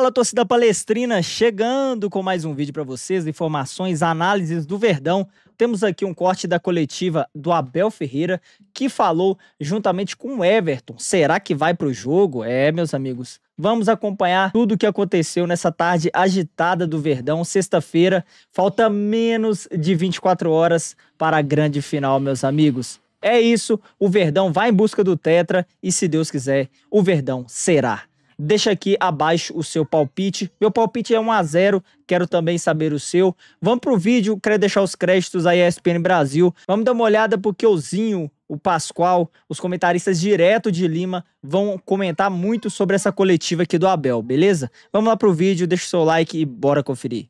Fala, torcida palestrina, chegando com mais um vídeo para vocês, informações, análises do Verdão. Temos aqui um corte da coletiva do Abel Ferreira, que falou juntamente com o Everton. Será que vai para o jogo? Meus amigos, vamos acompanhar tudo o que aconteceu nessa tarde agitada do Verdão, sexta-feira. Falta menos de 24 horas para a grande final, meus amigos. É isso, o Verdão vai em busca do Tetra e, se Deus quiser, o Verdão será. Deixa aqui abaixo o seu palpite. Meu palpite é 1-0, quero também saber o seu. Vamos pro vídeo, quero deixar os créditos aí à ESPN Brasil. Vamos dar uma olhada porque o Zinho, o Pascoal, os comentaristas direto de Lima vão comentar muito sobre essa coletiva aqui do Abel, beleza? Vamos lá pro vídeo, deixa o seu like e bora conferir.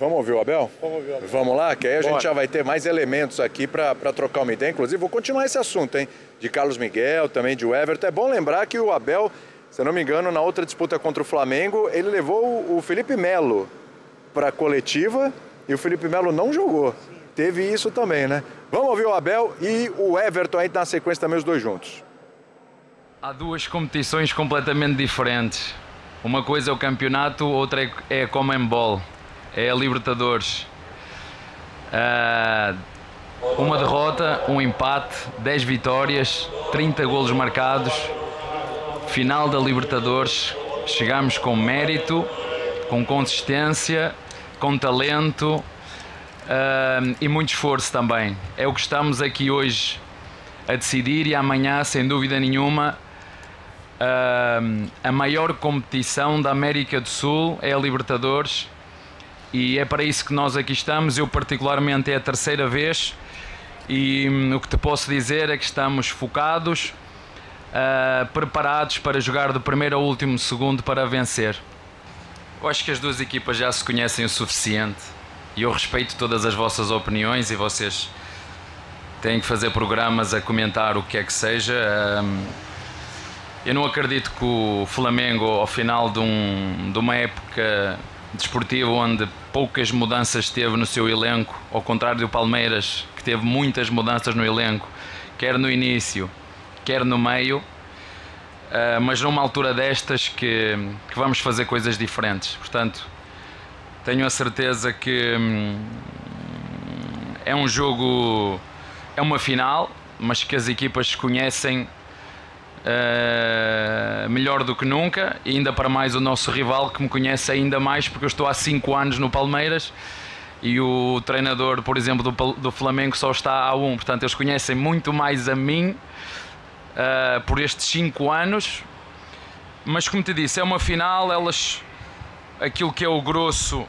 Vamos ouvir o Abel? Vamos ouvir o Abel. Vamos lá, que aí a gente já vai ter mais elementos aqui para trocar uma ideia. Inclusive, vou continuar esse assunto, hein? De Carlos Miguel, também de Everton. É bom lembrar que o Abel, se eu não me engano, na outra disputa contra o Flamengo, ele levou o Felipe Melo para a coletiva e o Felipe Melo não jogou. Sim. Teve isso também, né? Vamos ouvir o Abel e o Everton aí na sequência também, os dois juntos. Há duas competições completamente diferentes. Uma coisa é o campeonato, outra é a Conmebol, é a Libertadores. Uma derrota, um empate, 10 vitórias, 30 golos marcados. Final da Libertadores, chegamos com mérito, com consistência, com talento e muito esforço também. É o que estamos aqui hoje a decidir e amanhã, sem dúvida nenhuma, a maior competição da América do Sul é a Libertadores e é para isso que nós aqui estamos. Eu particularmente é a terceira vez e o que te posso dizer é que estamos focados, preparados para jogar do primeiro ao último segundo para vencer. Eu acho que as duas equipas já se conhecem o suficiente e eu respeito todas as vossas opiniões e vocês têm que fazer programas a comentar o que é que seja. Eu não acredito que o Flamengo, ao final de uma época desportiva onde poucas mudanças teve no seu elenco, ao contrário do Palmeiras, que teve muitas mudanças no elenco, quer no início, quer no meio, mas numa altura destas que vamos fazer coisas diferentes. Portanto, tenho a certeza que é um jogo, é uma final, mas que as equipas se conhecem melhor do que nunca, e ainda para mais o nosso rival, que me conhece ainda mais, porque eu estou há 5 anos no Palmeiras e o treinador, por exemplo, do Flamengo só está há 1, portanto eles conhecem muito mais a mim por estes 5 anos, mas como te disse, é uma final, aquilo que é o grosso,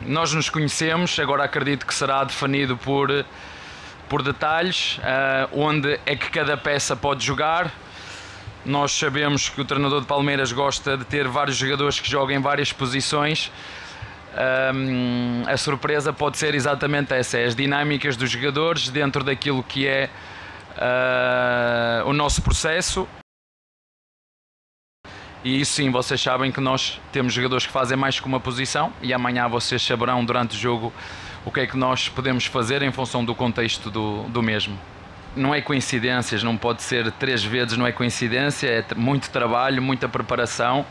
nós nos conhecemos, agora acredito que será definido por detalhes, onde é que cada peça pode jogar. Nós sabemos que o treinador de Palmeiras gosta de ter vários jogadores que jogam em várias posições. A surpresa pode ser exatamente essa, as dinâmicas dos jogadores dentro daquilo que é o nosso processo. E isso sim, vocês sabem que nós temos jogadores que fazem mais que uma posição e amanhã vocês saberão durante o jogo o que é que nós podemos fazer em função do contexto do mesmo. Não é coincidências, não pode ser 3 vezes, não é coincidência, é muito trabalho, muita preparação.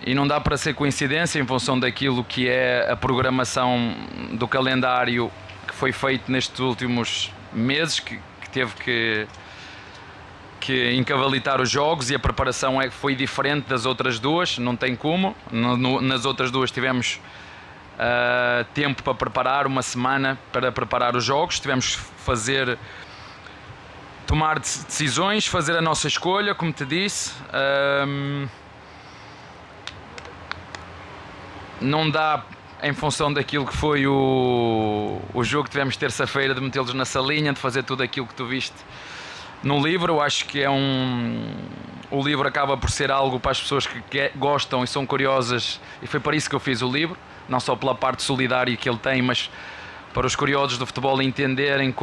E não dá para ser coincidência em função daquilo que é a programação do calendário que foi feito nestes últimos meses, que teve que encavalitar os jogos, e a preparação foi diferente das outras duas, não tem como. Nas outras duas tivemos tempo para preparar, uma semana para preparar os jogos, tivemos que tomar decisões, fazer a nossa escolha, como te disse. Não dá, em função daquilo que foi o jogo que tivemos terça-feira, de metê-los na salinha, de fazer tudo aquilo que tu viste no livro. Eu acho que o livro acaba por ser algo para as pessoas que gostam e são curiosas, e foi para isso que eu fiz o livro, não só pela parte solidária que ele tem, mas para os curiosos do futebol entenderem o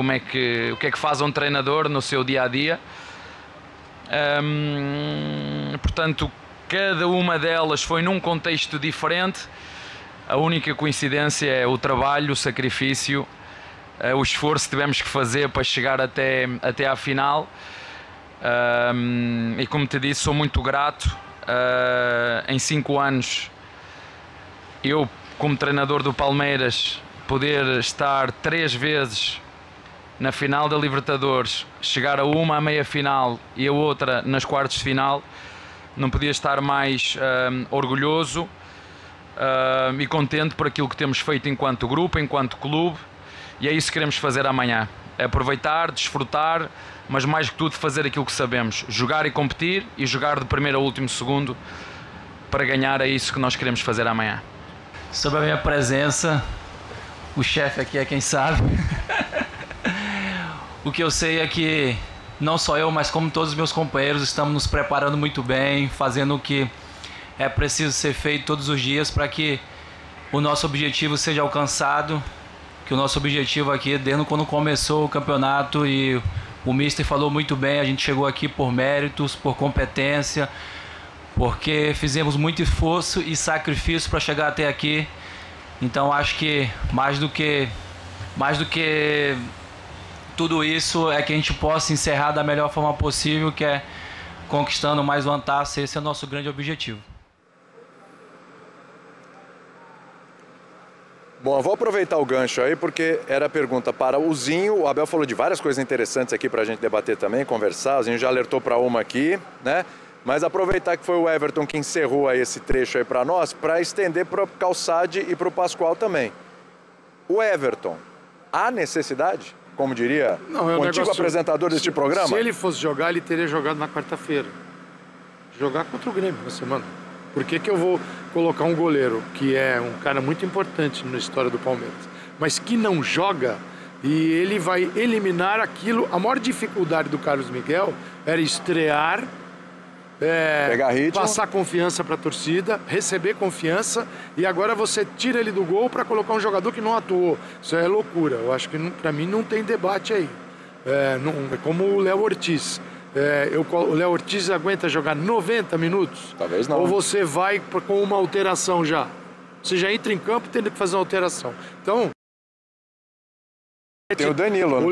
que é que faz um treinador no seu dia-a-dia. Portanto, cada uma delas foi num contexto diferente. A única coincidência é o trabalho, o sacrifício, o esforço que tivemos que fazer para chegar até à final. E como te disse, sou muito grato. Em 5 anos, eu, como treinador do Palmeiras, poder estar 3 vezes na final da Libertadores, chegar a uma à meia-final e a outra nas quartas de final, não podia estar mais orgulhoso e contente por aquilo que temos feito enquanto grupo, enquanto clube, e é isso que queremos fazer amanhã. É aproveitar, desfrutar, mas mais que tudo fazer aquilo que sabemos, jogar e competir, e jogar de primeiro a último segundo para ganhar. É isso que nós queremos fazer amanhã. Sobre a minha presença, o chefe aqui é quem sabe. O que eu sei é que não só eu, mas como todos os meus companheiros, estamos nos preparando muito bem, fazendo o que é preciso ser feito todos os dias para que o nosso objetivo seja alcançado. Que o nosso objetivo aqui, desde quando começou o campeonato, e o Mister falou muito bem, a gente chegou aqui por méritos, por competência, porque fizemos muito esforço e sacrifício para chegar até aqui. Então acho que mais do que tudo isso é que a gente possa encerrar da melhor forma possível, que é conquistando mais uma taça. Esse é o nosso grande objetivo. Bom, eu vou aproveitar o gancho aí, porque era a pergunta para o Zinho. O Abel falou de várias coisas interessantes aqui para a gente debater também, conversar. O Zinho já alertou para uma aqui, né? Mas aproveitar que foi o Everton que encerrou aí esse trecho aí para nós, para estender para o Calçade e para o Pascoal também. O Everton, há necessidade, como diria o antigo apresentador deste programa? Se ele fosse jogar, ele teria jogado na quarta-feira. Jogar contra o Grêmio na semana. Por que eu vou colocar um goleiro, que é um cara muito importante na história do Palmeiras, mas que não joga, e ele vai eliminar aquilo? A maior dificuldade do Carlos Miguel era estrear, pegar ritmo, passar confiança para a torcida, receber confiança, e agora você tira ele do gol para colocar um jogador que não atuou. Isso é loucura. Eu acho que para mim não tem debate aí. É como o Léo Ortiz. O Léo Ortiz aguenta jogar 90 minutos? Talvez não. Ou você vai com uma alteração já? Você já entra em campo tendo que fazer uma alteração. Então... Tem o Danilo, né? O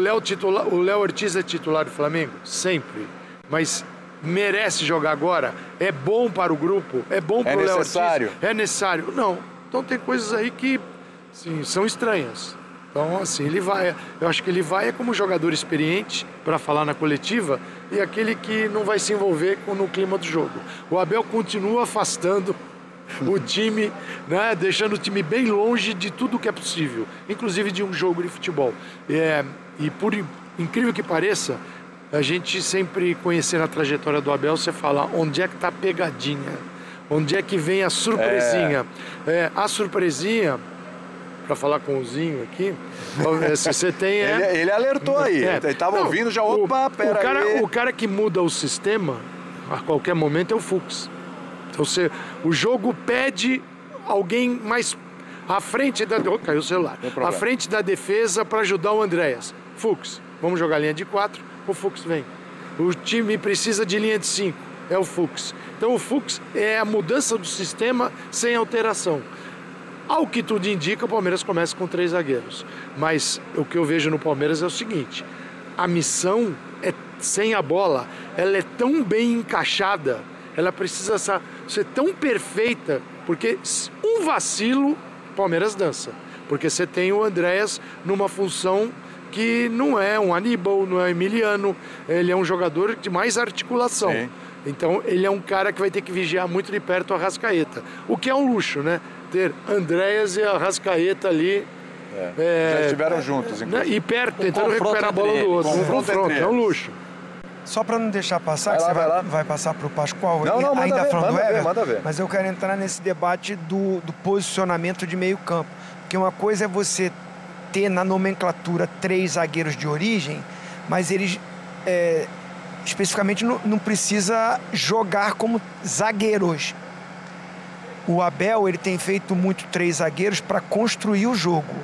Léo Ortiz é titular do Flamengo? Sempre. Mas merece jogar agora? É bom para o grupo? É bom para o Léo Ortiz? É necessário? Não. Então tem coisas aí que sim, são estranhas. Então, assim, ele vai. Eu acho que ele vai como jogador experiente para falar na coletiva, e aquele que não vai se envolver no clima do jogo. O Abel continua afastando o time, né, deixando o time bem longe de tudo que é possível, inclusive de um jogo de futebol. E por incrível que pareça, a gente sempre conhecer a trajetória do Abel, você fala onde é que tá a pegadinha, onde é que vem a surpresinha. A surpresinha, para falar com o Zinho aqui, se você tem... Ele alertou aí, ele estava ouvindo já, opa, peraí. O cara que muda o sistema, a qualquer momento, é o Fux. Então, o jogo pede alguém mais à frente da... caiu o celular. À frente da defesa para ajudar o Andréas. Fux, vamos jogar linha de 4, o Fux vem. O time precisa de linha de 5, é o Fux. Então, o Fux é a mudança do sistema sem alteração. Ao que tudo indica, o Palmeiras começa com 3 zagueiros. Mas o que eu vejo no Palmeiras é o seguinte: a missão sem a bola, ela é tão bem encaixada, ela precisa ser tão perfeita, porque um vacilo, o Palmeiras dança. Porque você tem o Andréas numa função que não é um Aníbal, não é um Emiliano, ele é um jogador de mais articulação. Sim. Então ele é um cara que vai ter que vigiar muito de perto a Arrascaeta. O que é um luxo, né? Ter Andréas e a Arrascaeta ali. Já estiveram juntos, inclusive. E perto, tentando recuperar a bola do outro. Confronto, é um luxo. Só para não deixar passar, vai passar para o Pascoal, ainda falando do Everton, manda ver. Mas eu quero entrar nesse debate do posicionamento de meio campo. Porque uma coisa é você ter na nomenclatura 3 zagueiros de origem, mas eles especificamente não precisa jogar como zagueiros. O Abel, ele tem feito muito 3 zagueiros para construir o jogo.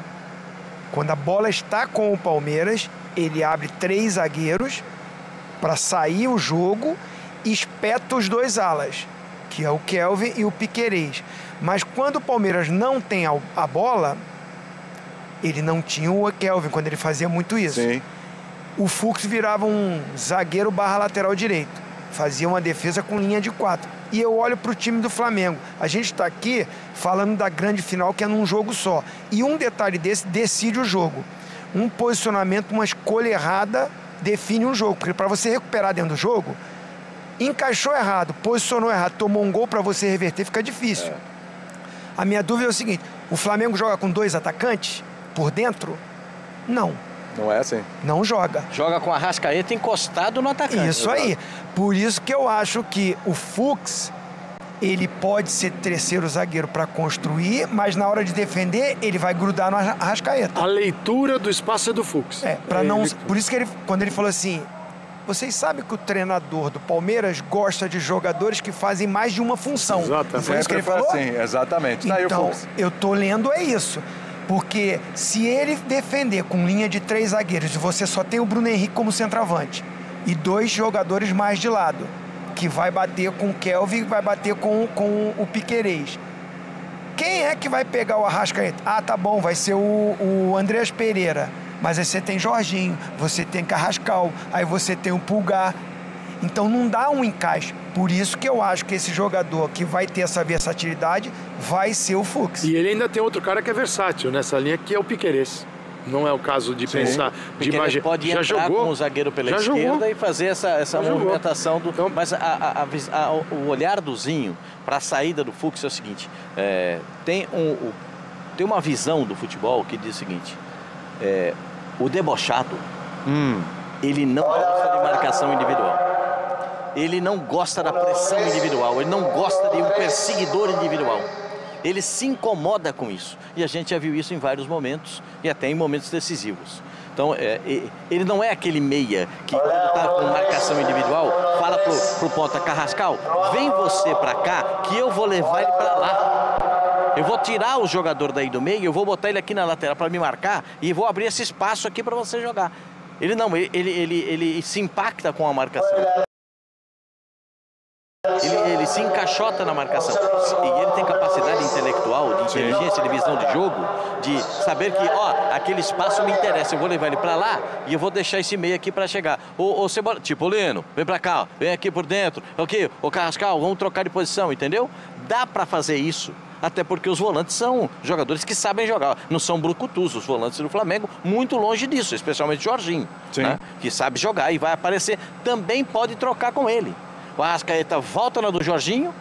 Quando a bola está com o Palmeiras, ele abre 3 zagueiros para sair o jogo e espeta os 2 alas, que é o Kelvin e o Piquerez. Mas quando o Palmeiras não tem a bola, ele não tinha o Kelvin, quando ele fazia muito isso. Sim. o Fux virava um zagueiro barra lateral direito. Fazia uma defesa com linha de 4. E eu olho para o time do Flamengo. A gente está aqui falando da grande final, que é num jogo só. E um detalhe desse decide o jogo. Um posicionamento, uma escolha errada define um jogo. Porque para você recuperar dentro do jogo, encaixou errado, posicionou errado, tomou um gol, para você reverter fica difícil. A minha dúvida é o seguinte: o Flamengo joga com 2 atacantes por dentro? Não. Não é assim? Não joga. Joga com a Arrascaeta encostado no atacante. Isso aí. Por isso que eu acho que o Fux, ele pode ser terceiro zagueiro para construir, mas na hora de defender, ele vai grudar no Arrascaeta. A leitura do espaço é do Fux. Por isso que ele, quando ele falou assim, vocês sabem que o treinador do Palmeiras gosta de jogadores que fazem mais de uma função. Exatamente. Foi isso que ele falou? Sim, exatamente. Então, eu tô lendo é isso. Porque se ele defender com linha de 3 zagueiros e você só tem o Bruno Henrique como centroavante e 2 jogadores mais de lado, que vai bater com o Kelvin e vai bater com o Piquerez, quem é que vai pegar o Arrascaeta? Ah, tá bom, vai ser o Andreas Pereira. Mas aí você tem Jorginho, você tem Carrascal, aí você tem o Pulgar. Então não dá um encaixe. Por isso que eu acho que esse jogador que vai ter essa versatilidade vai ser o Fux. E ele ainda tem outro cara que é versátil nessa linha, que é o Piquerez. Não é o caso de pensar, de imaginar. Pode já entrar jogou com o zagueiro pela já esquerda jogou. E fazer essa movimentação. Então, mas o olhar do Zinho para a saída do Fux é o seguinte: tem uma visão do futebol que diz o seguinte: o debochado, ele não gosta de marcação individual. Ele não gosta da pressão individual, ele não gosta de um perseguidor individual. Ele se incomoda com isso. E a gente já viu isso em vários momentos e até em momentos decisivos. Então, ele não é aquele meia que, quando está com marcação individual, fala pro ponta: Carrascal, vem você para cá que eu vou levar ele para lá. Eu vou tirar o jogador daí do meio, eu vou botar ele aqui na lateral para me marcar e vou abrir esse espaço aqui para você jogar. Ele não, ele se impacta com a marcação. Ele se encaixota na marcação. E ele tem capacidade intelectual, de inteligência, de visão de jogo, de saber que, aquele espaço me interessa, eu vou levar ele pra lá e eu vou deixar esse meio aqui pra chegar. Ou Cebola, tipo, Leno, vem pra cá, vem aqui por dentro. Ok, o Carrascal, vamos trocar de posição, entendeu? Dá pra fazer isso. Até porque os volantes são jogadores que sabem jogar. Não são brucutus, os volantes do Flamengo, muito longe disso, especialmente o Jorginho, né? Que sabe jogar e vai aparecer. Também pode trocar com ele. O Arrascaeta volta na do Jorginho,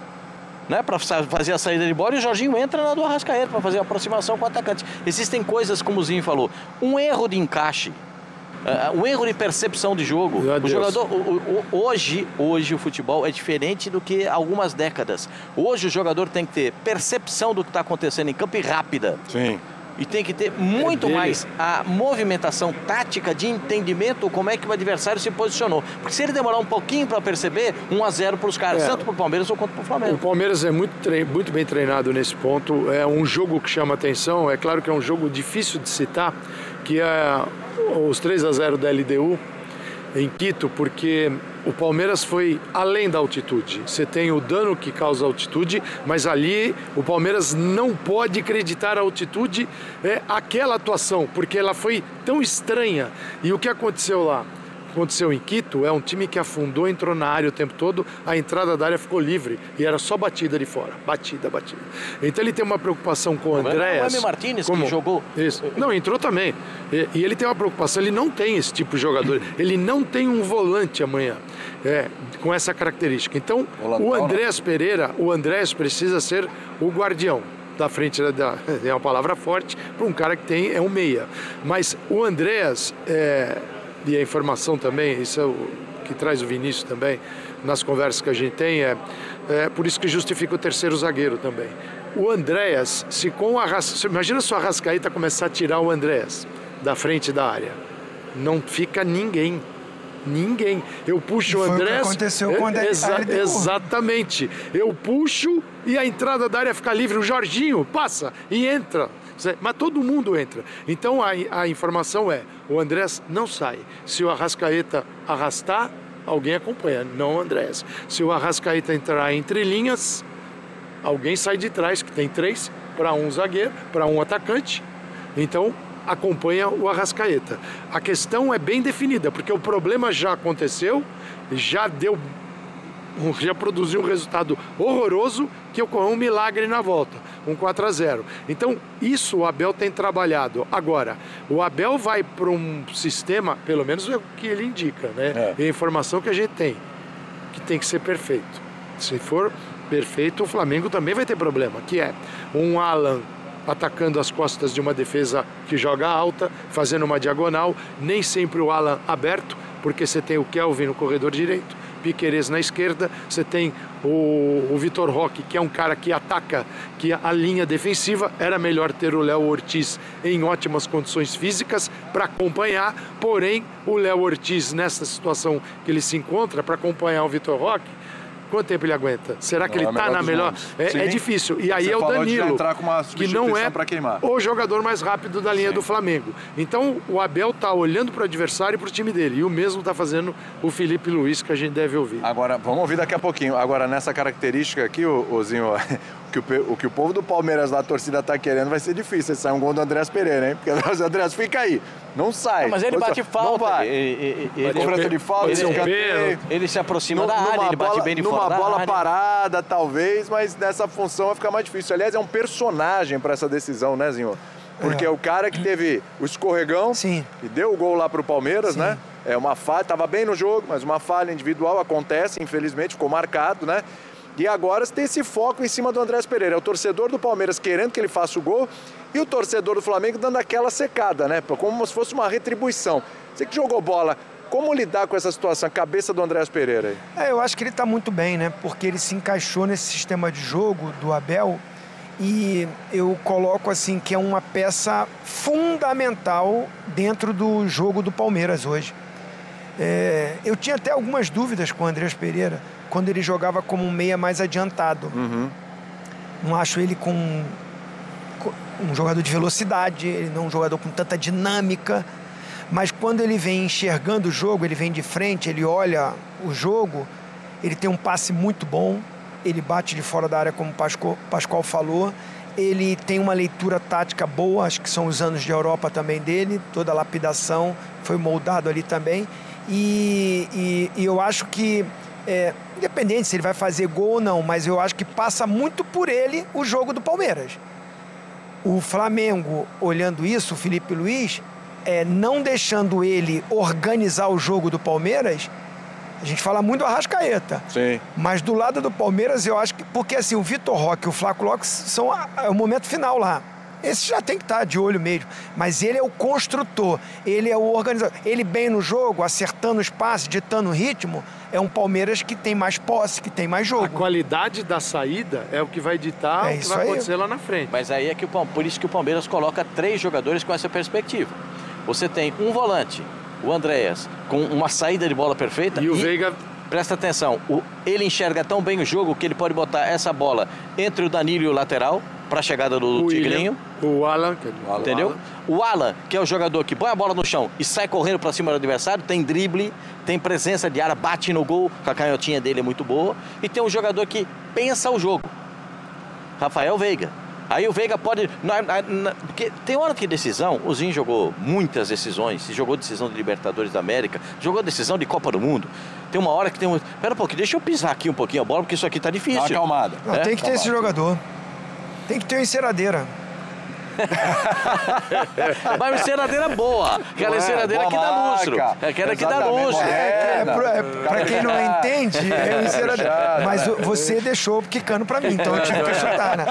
né, para fazer a saída de bola, e o Jorginho entra na do Arrascaeta para fazer a aproximação com o atacante. Existem coisas, como o Zinho falou, um erro de encaixe, um erro de percepção de jogo. O jogador, hoje o futebol é diferente do que algumas décadas. Hoje o jogador tem que ter percepção do que está acontecendo em campo e rápida. Sim. E tem que ter muito mais a movimentação tática de entendimento como é que o adversário se posicionou. Porque se ele demorar um pouquinho para perceber, 1-0 para os caras, tanto para o Palmeiras quanto para o Flamengo. O Palmeiras é muito bem treinado nesse ponto. É um jogo que chama atenção. É claro que é um jogo difícil de citar, que é os 3-0 da LDU em Quito, porque o Palmeiras foi além da altitude. Você tem o dano que causa a altitude, mas ali o Palmeiras não pode acreditar a altitude aquela atuação, porque ela foi tão estranha. E o que aconteceu lá? Aconteceu em Quito, é um time que afundou, entrou na área o tempo todo, a entrada da área ficou livre e era só batida de fora, batida. Então ele tem uma preocupação com o Andréas. O M. Martínez que jogou. Isso. Não, entrou também. E ele tem uma preocupação, ele não tem esse tipo de jogador, ele não tem um volante amanhã com essa característica. Então o Andreas Pereira, o Andréas precisa ser o guardião da frente, é uma palavra forte para um cara que tem, um meia. Mas o Andréas, e a informação também, isso é o que traz o Vinícius também, nas conversas que a gente tem, por isso que justifica o terceiro zagueiro também. O Andréas, imagina se o Arrascaeta começar a tirar o Andréas da frente da área, não fica ninguém. Eu puxo o Andréas. Foi o que aconteceu com o Andréas. Exatamente. Eu puxo e a entrada da área fica livre. O Jorginho passa e entra. Mas todo mundo entra. Então a informação o Andréas não sai. Se o Arrascaeta arrastar, alguém acompanha, não o Andréas. Se o Arrascaeta entrar entre linhas, alguém sai de trás, que tem 3, para um zagueiro, para um atacante. Então acompanha o Arrascaeta. A questão é bem definida, porque o problema já aconteceu, já produziu um resultado horroroso, que ocorreu um milagre na volta, um 4-0. Então, isso o Abel tem trabalhado. Agora, o Abel vai para um sistema, pelo menos é o que ele indica, né? É a informação que a gente tem que ser perfeito. Se for perfeito, o Flamengo também vai ter problema, que é um Alan atacando as costas de uma defesa que joga alta, fazendo uma diagonal, nem sempre o Alan aberto, porque você tem o Kelvin no corredor direito, Piquerez na esquerda, você tem o Vitor Roque, que é um cara que ataca, que a linha defensiva, era melhor ter o Léo Ortiz em ótimas condições físicas para acompanhar, porém o Léo Ortiz nessa situação que ele se encontra, para acompanhar o Vitor Roque, quanto tempo ele aguenta? Será que ele está na melhor? É difícil. E aí é o Danilo, que não é o jogador mais rápido da linha do Flamengo. Então o Abel está olhando para o adversário e para o time dele. E o mesmo está fazendo o Felipe Luiz, que a gente deve ouvir. Agora, vamos ouvir daqui a pouquinho. Agora, nessa característica aqui, Zinho, o que o povo do Palmeiras lá, a torcida está querendo, vai ser difícil. Sai um gol do Andrés Pereira, hein? Porque o Andrés fica aí. Não sai. Mas ele bate falta. Não vai. Cobrança de falta, ele se aproxima da área, ele bate bem de fora. Numa bola parada, talvez, mas nessa função vai ficar mais difícil. Aliás, é um personagem para essa decisão, né, Zinho? Porque é o cara que teve o escorregão e deu o gol lá pro Palmeiras, né? É uma falha, tava bem no jogo, mas uma falha individual acontece, infelizmente, ficou marcado, né? E agora você tem esse foco em cima do Andrés Pereira. É o torcedor do Palmeiras querendo que ele faça o gol e o torcedor do Flamengo dando aquela secada, né? Como se fosse uma retribuição. Você que jogou bola, como lidar com essa situação, a cabeça do Andrés Pereira aí? Eu acho que ele está muito bem, né? Porque ele se encaixou nesse sistema de jogo do Abel e eu coloco assim que é uma peça fundamental dentro do jogo do Palmeiras hoje. Eu tinha até algumas dúvidas com o Andrés Pereira quando ele jogava como um meia mais adiantado. Não acho ele com um jogador de velocidade, ele não é um jogador com tanta dinâmica, mas quando ele vem enxergando o jogo, ele vem de frente, ele olha o jogo, ele tem um passe muito bom, ele bate de fora da área, como o Pascoal falou, ele tem uma leitura tática boa, acho que são os anos de Europa também dele, toda a lapidação foi moldado ali também, e eu acho que independente se ele vai fazer gol ou não, mas eu acho que passa muito por ele o jogo do Palmeiras. O Flamengo, olhando isso, o Felipe Luiz, não deixando ele organizar o jogo do Palmeiras, a gente fala muito do Arrascaeta. Sim. Mas do lado do Palmeiras, eu acho que... Porque assim, o Vitor Roque e o Flaco Lopes são o momento final lá. Esse já tem que estar de olho mesmo. Mas ele é o construtor, ele é o organizador. Ele bem no jogo, acertando os passes, ditando o ritmo, é um Palmeiras que tem mais posse, que tem mais jogo. A qualidade da saída é o que vai ditar o que vai acontecer lá na frente. Mas aí é que por isso que o Palmeiras coloca 3 jogadores com essa perspectiva. Você tem um volante, o Andréas, com uma saída de bola perfeita. E o Veiga... Presta atenção, ele enxerga tão bem o jogo que ele pode botar essa bola entre o Danilo e o lateral para a chegada do Tigrinho. O Alan, entendeu? O Alan, que é o jogador que põe a bola no chão e sai correndo para cima do adversário, tem drible, tem presença de área, bate no gol, a canhotinha dele é muito boa. E tem um jogador que pensa o jogo, Rafael Veiga. Aí o Veiga pode... Porque tem hora que decisão, o Zinho jogou muitas decisões, jogou decisão de Libertadores da América, jogou decisão de Copa do Mundo. Tem uma hora que tem um... Pera um pouquinho, deixa eu pisar aqui um pouquinho a bola, porque isso aqui tá difícil. Dá uma acalmada. Não, tem que ter esse jogador. Tem que ter uma enceradeira. Mas uma enceradeira boa. Aquela enceradeira que dá lustro. Aquela que dá lustro. Pra quem não entende, é uma enceradeira. Mas você deixou quicando pra mim, então eu tive que chutar, né?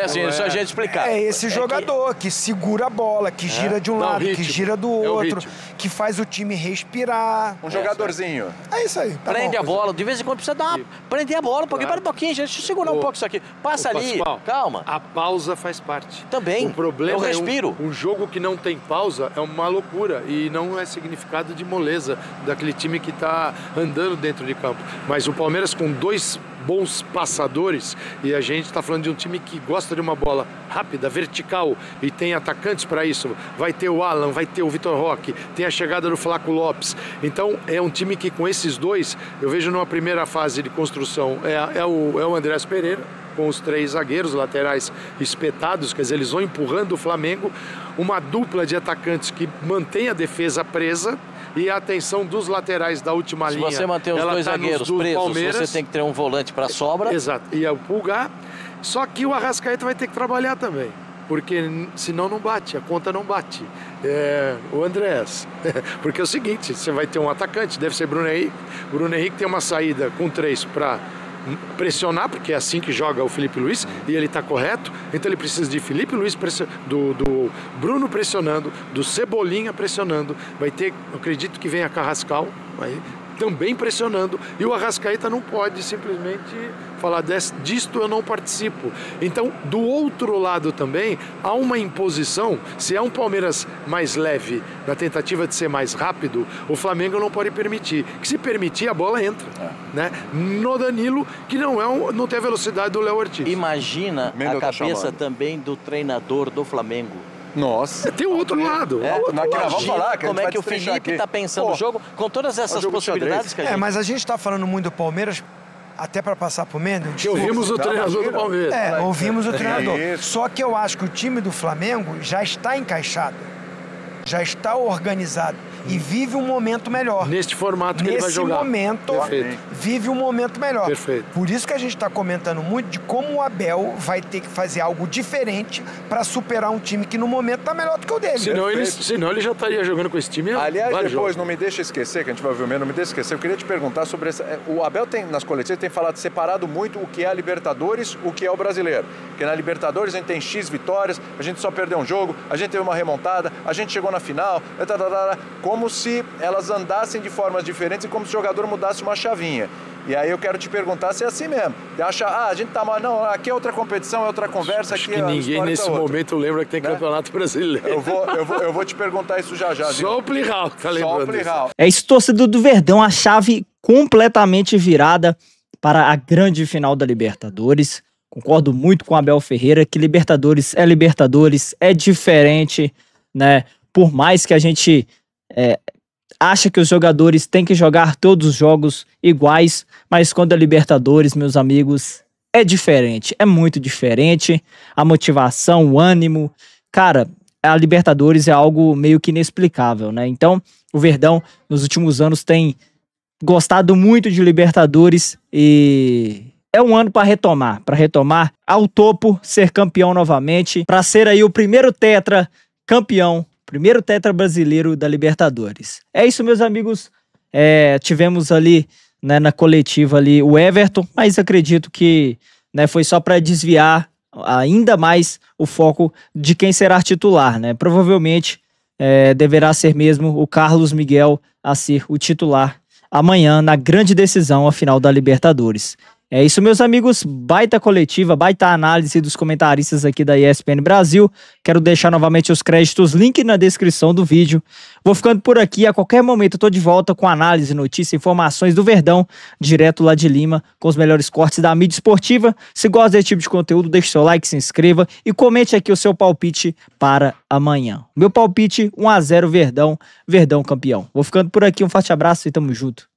Assim, só a gente explicar. É esse jogador que segura a bola, que gira de um lado, que gira do outro, que faz o time respirar. Um jogadorzinho. É isso aí. Prende a bola, de vez em quando precisa dar prender a bola um pouquinho. Para um pouquinho, gente. Deixa eu segurar um pouco isso aqui. Passa ali, calma. A pausa faz parte. Também. O problema eu respiro. Um jogo que não tem pausa é uma loucura e não é significado de moleza daquele time que está andando dentro de campo. Mas o Palmeiras com 2 bons passadores, e a gente está falando de um time que gosta de uma bola rápida, vertical, e tem atacantes para isso. Vai ter o Alan, vai ter o Vitor Roque, tem a chegada do Flaco Lopes. Então é um time que com esses dois, eu vejo numa primeira fase de construção, é o Andrés Pereira, com os 3 zagueiros, laterais espetados, quer dizer, eles vão empurrando o Flamengo, uma dupla de atacantes que mantém a defesa presa e a atenção dos laterais da última linha. Se você manter os 2 zagueiros presos, Palmeiras, você tem que ter um volante para sobra. Exato, e é o Pulgar, só que o Arrascaeta vai ter que trabalhar também. Porque senão não bate, a conta não bate. O Andrés. Porque é o seguinte, você vai ter um atacante, deve ser Bruno Henrique. Bruno Henrique tem uma saída com 3 para pressionar, porque é assim que joga o Felipe Luiz, e ele está correto. Então ele precisa de Felipe Luiz, do Bruno pressionando, do Cebolinha pressionando. Vai ter, eu acredito que venha Carrascal, também pressionando, e o Arrascaeta não pode simplesmente falar disto eu não participo. Então, do outro lado também, há uma imposição, se é um Palmeiras mais leve, na tentativa de ser mais rápido, o Flamengo não pode permitir. Que se permitir, a bola entra, né? No Danilo, que não tem a velocidade do Léo Ortiz. Imagina a cabeça também do treinador do Flamengo. Nossa. Tem o outro lado. Vamos falar, como é que o Felipe está pensando o jogo, com todas essas possibilidades que a gente... mas a gente está falando muito do Palmeiras, até para passar para o Mendes. Ouvimos o treinador do Palmeiras. Ouvimos o treinador. Só que eu acho que o time do Flamengo já está encaixado, já está organizado e vive um momento melhor. Neste formato que ele vai jogar. Nesse momento, vive um momento melhor. Perfeito. Por isso que a gente está comentando muito de como o Abel vai ter que fazer algo diferente para superar um time que no momento está melhor do que o dele. Senão ele já estaria jogando com esse time. Aliás, depois, não me deixa esquecer, que a gente vai ouvir o mesmo, não me deixa esquecer, eu queria te perguntar sobre o Abel nas coletivas tem falado separado muito o que é a Libertadores, o que é o brasileiro. Porque na Libertadores a gente tem X vitórias, a gente só perdeu um jogo, a gente teve uma remontada, a gente chegou na final, como se elas andassem de formas diferentes e como se o jogador mudasse uma chavinha. E aí eu quero te perguntar se é assim mesmo. Você acha, a gente tá mal. Não, aqui é outra competição, é outra conversa. Acho aqui que ninguém nesse momento lembra que tem Campeonato Brasileiro. Eu vou te perguntar isso já. Só o Plihal tá lembrando disso. É isso, torcedor do Verdão, a chave completamente virada para a grande final da Libertadores. Concordo muito com o Abel Ferreira que Libertadores, é diferente, né? Por mais que a gente acha que os jogadores têm que jogar todos os jogos iguais, mas quando é Libertadores, meus amigos, é diferente, é muito diferente. A motivação, o ânimo, cara, a Libertadores é algo meio que inexplicável, né? Então, o Verdão, nos últimos anos, tem gostado muito de Libertadores e é um ano para retomar ao topo, ser campeão novamente, para ser aí o primeiro tetra campeão, primeiro tetra brasileiro da Libertadores. É isso, meus amigos. Tivemos ali, né, na coletiva ali o Everton, mas acredito que, né, foi só para desviar ainda mais o foco de quem será titular, né? Provavelmente deverá ser mesmo o Carlos Miguel a ser o titular amanhã na grande decisão, a final da Libertadores. É isso, meus amigos, baita coletiva, baita análise dos comentaristas aqui da ESPN Brasil. Quero deixar novamente os créditos, link na descrição do vídeo. Vou ficando por aqui, a qualquer momento eu tô de volta com análise, notícia, informações do Verdão, direto lá de Lima, com os melhores cortes da mídia esportiva. Se gosta desse tipo de conteúdo, deixe seu like, se inscreva e comente aqui o seu palpite para amanhã. Meu palpite, 1-0 Verdão, Verdão campeão. Vou ficando por aqui, um forte abraço e tamo junto.